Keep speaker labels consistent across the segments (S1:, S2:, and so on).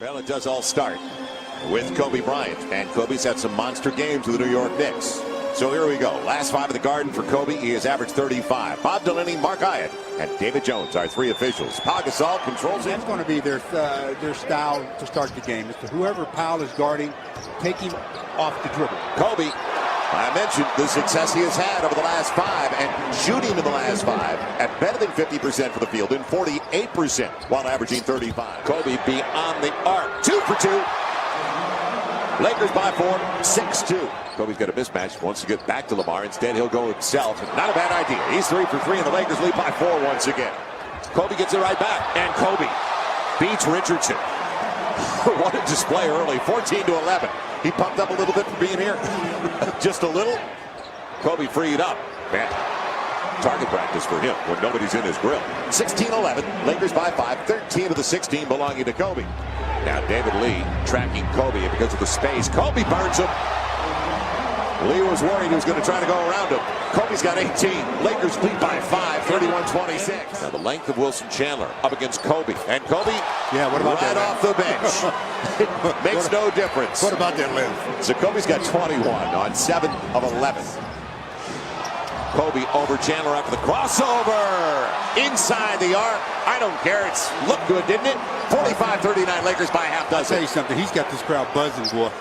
S1: Well, it does all start with Kobe Bryant, and Kobe's had some monster games with the New York Knicks. So here we go. Last five of the Garden for Kobe. He has averaged 35. Bob Delaney, Mark Hyatt, and David Jones, our three officials. Pau Gasol controls it.
S2: That's going to be their style to start the game. It's whoever Powell is guarding, take him off the dribble.
S1: Kobe, I mentioned the success he has had over the last five, and shooting in the last five at better than 50% for the field and 48% while averaging 35. Kobe beyond the arc. 2 for 2. Lakers by 4, 6-2. Kobe's got a mismatch, wants to get back to Lamar. Instead, he'll go himself. Not a bad idea. He's 3 for 3, and the Lakers lead by 4 once again. Kobe gets it right back, and Kobe beats Richardson. What a display early, 14-11. He pumped up a little bit for being here. Just a little. Kobe freed up. Man, target practice for him when nobody's in his grill. 16-11, Lakers by 5, 13 of the 16 belonging to Kobe. Now David Lee tracking Kobe because of the space. Kobe burns him. Lee was worried he was going to try to go around him. Kobe's got 18. Lakers lead by 5, 31-26. Now the length of Wilson Chandler up against Kobe. And Kobe
S2: what about
S1: right off the bench. Makes no difference.
S2: What about that length?
S1: So Kobe's got 21 on 7 of 11. Kobe over Chandler after the crossover. Inside the arc. I don't care. It's looked good, didn't it? 45-39, Lakers by half dozen.
S2: I'll tell you something. He's got this crowd buzzing, boy.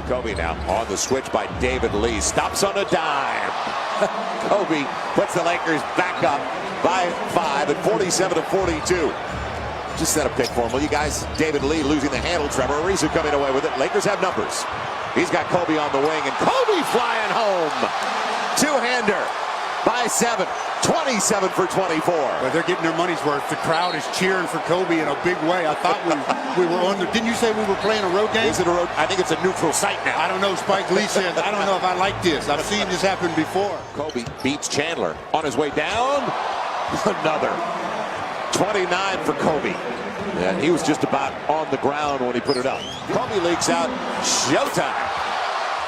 S1: Kobe now on the switch by David Lee. Stops on a dime. Kobe puts the Lakers back up by 5 at 47-42. Just set a pick for him, will you guys? David Lee losing the handle. Trevor Ariza coming away with it. Lakers have numbers. He's got Kobe on the wing, and Kobe flying home. Two-hander by 7. 27 for 24.
S2: But they're getting their money's worth. The crowd is cheering for Kobe in a big way. I thought we were on the... Didn't you say we were playing a road game?
S1: Is it a road? I think it's a neutral site now.
S2: I don't know. Spike Lee said, I don't know if I like this. I've seen this happen before.
S1: Kobe beats Chandler on his way down. Another. 29 for Kobe. And he was just about on the ground when he put it up. Kobe leaks out. Showtime.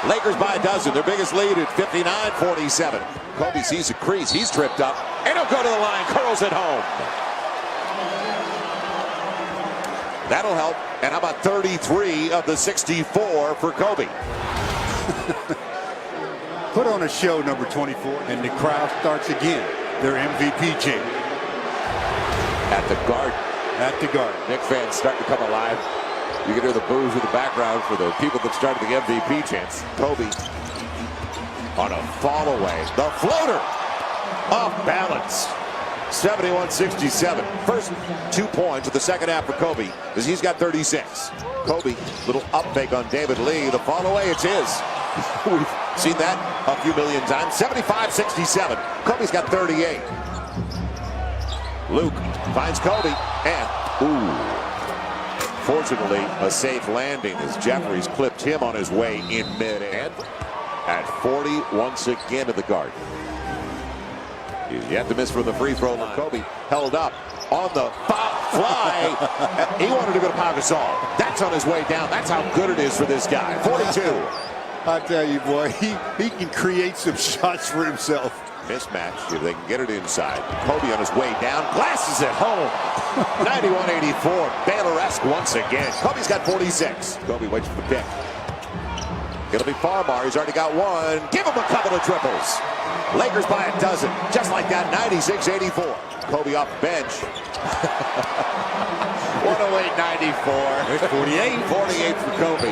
S1: Lakers by a dozen. Their biggest lead at 59-47. Kobe sees a crease. He's tripped up. And he'll go to the line. Curls it home. That'll help. And how about 33 of the 64 for Kobe?
S2: Put on a show, number 24. And the crowd starts again. Their MVP chant.
S1: At the Garden.
S2: At the Garden.
S1: Knicks fans starting to come alive. You can hear the boos in the background for the people that started the MVP chants. Kobe on a fall away. The floater off balance. 71-67. First 2 points of the second half for Kobe as he's got 36. Kobe, little up fake on David Lee. The fall away, it's his. We've seen that a few million times. 75-67. Kobe's got 38. Luke finds Kobe and fortunately, a safe landing as Jeffries clipped him on his way in mid-end. At 40 once again at the Garden. He's yet to miss from the free throw line. Kobe held up on the fly. He wanted to go to Pau Gasol. That's on his way down. That's how good it is for this guy. 42.
S2: I tell you, boy, he can create some shots for himself.
S1: Mismatch if they can get it inside. Kobe on his way down, glasses it home. 91-84, Baylor-esque once again. Kobe's got 46. Kobe waits for the pick. It'll be Farmar. He's already got one. Give him a couple of triples. Lakers by a dozen. Just like that, 96-84. Kobe off the bench. 108-94.
S2: There's 48.
S1: 48 for Kobe.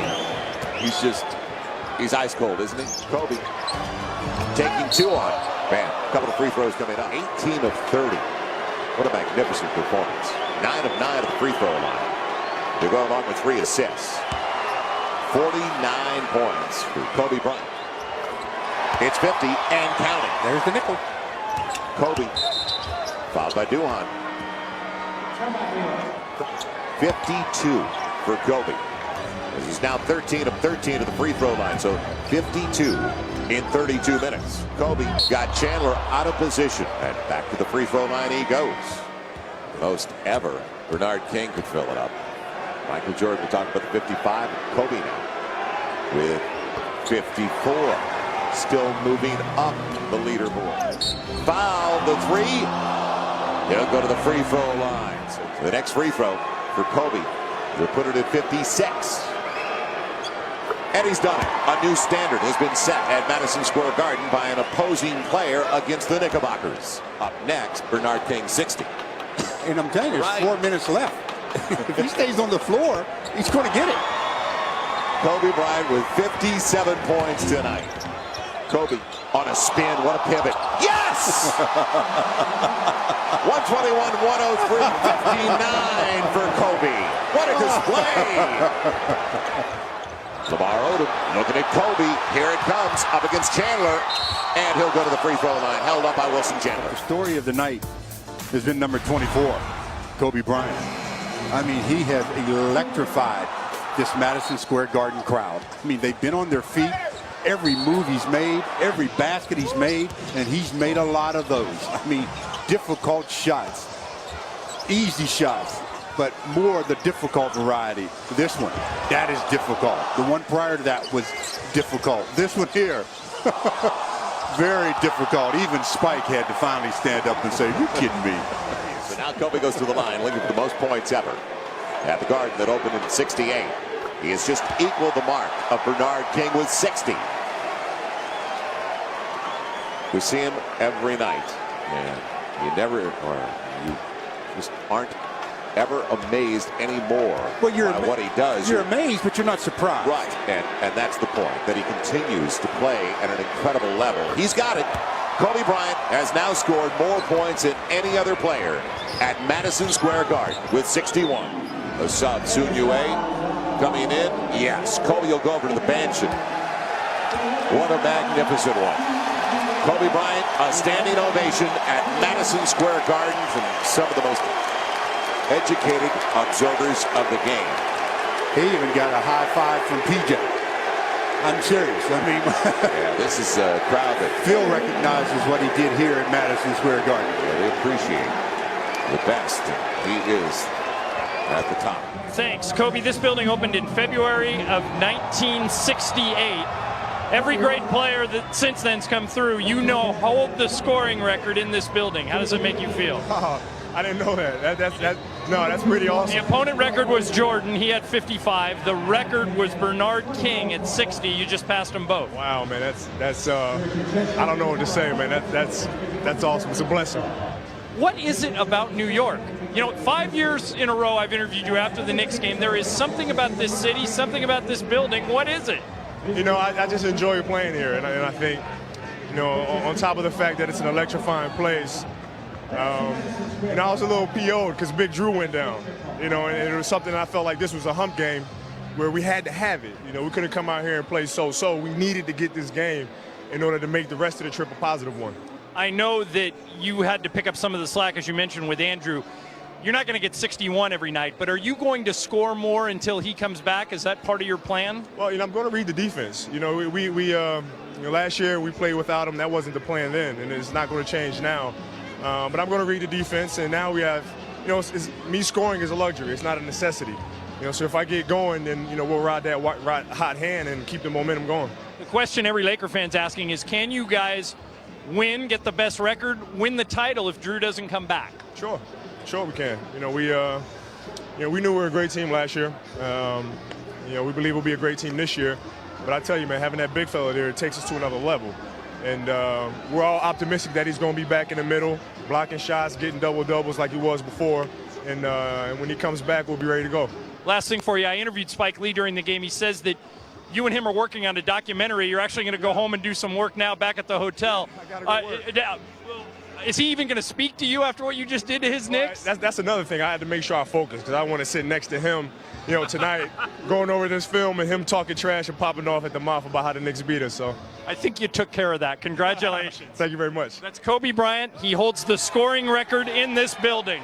S1: He's ice cold, isn't he? Kobe taking 2 on. Man, a couple of free throws coming up. 18 of 30. What a magnificent performance. 9 of 9 at the free throw line. They go along with 3 assists. 49 points for Kobe Bryant. It's 50 and counting.
S2: There's the nickel.
S1: Kobe fouled by Duhan. 52 for Kobe. He's now 13 of 13 at the free throw line. So 52 in 32 minutes. Kobe got Chandler out of position. And back to the free throw line he goes. Most ever. Bernard King could fill it up. Michael Jordan, we talked about the 55. Kobe now with 54. Still moving up the leaderboard. Foul, the 3. He'll go to the free throw line. So the next free throw for Kobe He'll put it at 56. And he's done it. A new standard has been set at Madison Square Garden by an opposing player against the Knickerbockers. Up next, Bernard King, 60.
S2: And I'm telling you, there's 4 minutes left. If he stays on the floor, he's going to get it.
S1: Kobe Bryant with 57 points tonight. Kobe on a spin. What a pivot. Yes! 121-103, 59 for Kobe. What a display. Lamar Odom looking at Kobe. Here it comes up against Chandler. And he'll go to the free throw line. Held up by Wilson Chandler.
S2: The story of the night has been number 24, Kobe Bryant. I mean, he has electrified this Madison Square Garden crowd. I mean, they've been on their feet. Every move he's made, every basket he's made, and he's made a lot of those. I mean, difficult shots, easy shots, but more the difficult variety. This one, that is difficult. The one prior to that was difficult. This one here, very difficult. Even Spike had to finally stand up and say, "You're kidding me."
S1: So now Kobe goes to the line, leading for the most points ever at the Garden that opened in '68. He has just equaled the mark of Bernard King with 60. We see him every night, and you just aren't ever amazed anymore by what he does.
S2: You're amazed, but you're not surprised.
S1: Right, and that's the point, that he continues to play at an incredible level. He's got it. Kobe Bryant has now scored more points than any other player at Madison Square Garden with 61. A sub, Sun Yue coming in. Yes, Kobe will go over to the bench. What a magnificent one. Kobe Bryant, a standing ovation at Madison Square Garden from some of the most educated observers of the game.
S2: He even got a high five from PJ. I'm serious. I mean,
S1: yeah, this is a crowd that
S2: Phil recognizes what he did here at Madison Square Garden.
S1: Yeah, they appreciate the best. He is at the top.
S3: Thanks, Kobe. This building opened in February of 1968. Every great player that since then's come through, you know, hold the scoring record in this building. How does it make you feel?
S4: Oh, I didn't know that. That's pretty awesome.
S3: The opponent record was Jordan. He had 55. The record was Bernard King at 60. You just passed them both.
S4: Wow, man. That's I don't know what to say, man. That's awesome. It's a blessing.
S3: What is it about New York? You know, 5 years in a row I've interviewed you after the Knicks game. There is something about this city, something about this building. What is it?
S4: You know, I just enjoy playing here, and I think, you know, on top of the fact that it's an electrifying place, you know, I was a little PO'd because Big Drew went down, you know, and it was something I felt like this was a hump game where we had to have it. You know, we couldn't come out here and play so-so. We needed to get this game in order to make the rest of the trip a positive one.
S3: I know that you had to pick up some of the slack, as you mentioned, with Andrew. You're not going to get 61 every night, but are you going to score more until he comes back? Is that part of your plan?
S4: Well, you know, I'm going to read the defense. You know, you know, last year we played without him. That wasn't the plan then, and it's not going to change now. But I'm going to read the defense, and now we have, you know, me scoring is a luxury. It's not a necessity. You know, so if I get going, then, you know, we'll ride that hot hand and keep the momentum going.
S3: The question every Laker fan's asking is, can you guys win, get the best record, win the title if Drew doesn't come back?
S4: Sure we can. You know, we knew we were a great team last year. You know, we believe we'll be a great team this year. But I tell you, man, having that big fella there, it takes us to another level. And we're all optimistic that he's going to be back in the middle, blocking shots, getting double-doubles like he was before. And when he comes back, we'll be ready to go.
S3: Last thing for you, I interviewed Spike Lee during the game. He says that you and him are working on a documentary. You're actually going to go home and do some work now back at the hotel.
S4: I gotta go work.
S3: Is he even going to speak to you after what you just did to his Knicks?
S4: That's another thing. I had to make sure I focus because I want to sit next to him, you know, tonight, going over this film and him talking trash and popping off at the mouth about how the Knicks beat us. So
S3: I think you took care of that. Congratulations.
S4: Thank you very much.
S3: That's Kobe Bryant. He holds the scoring record in this building.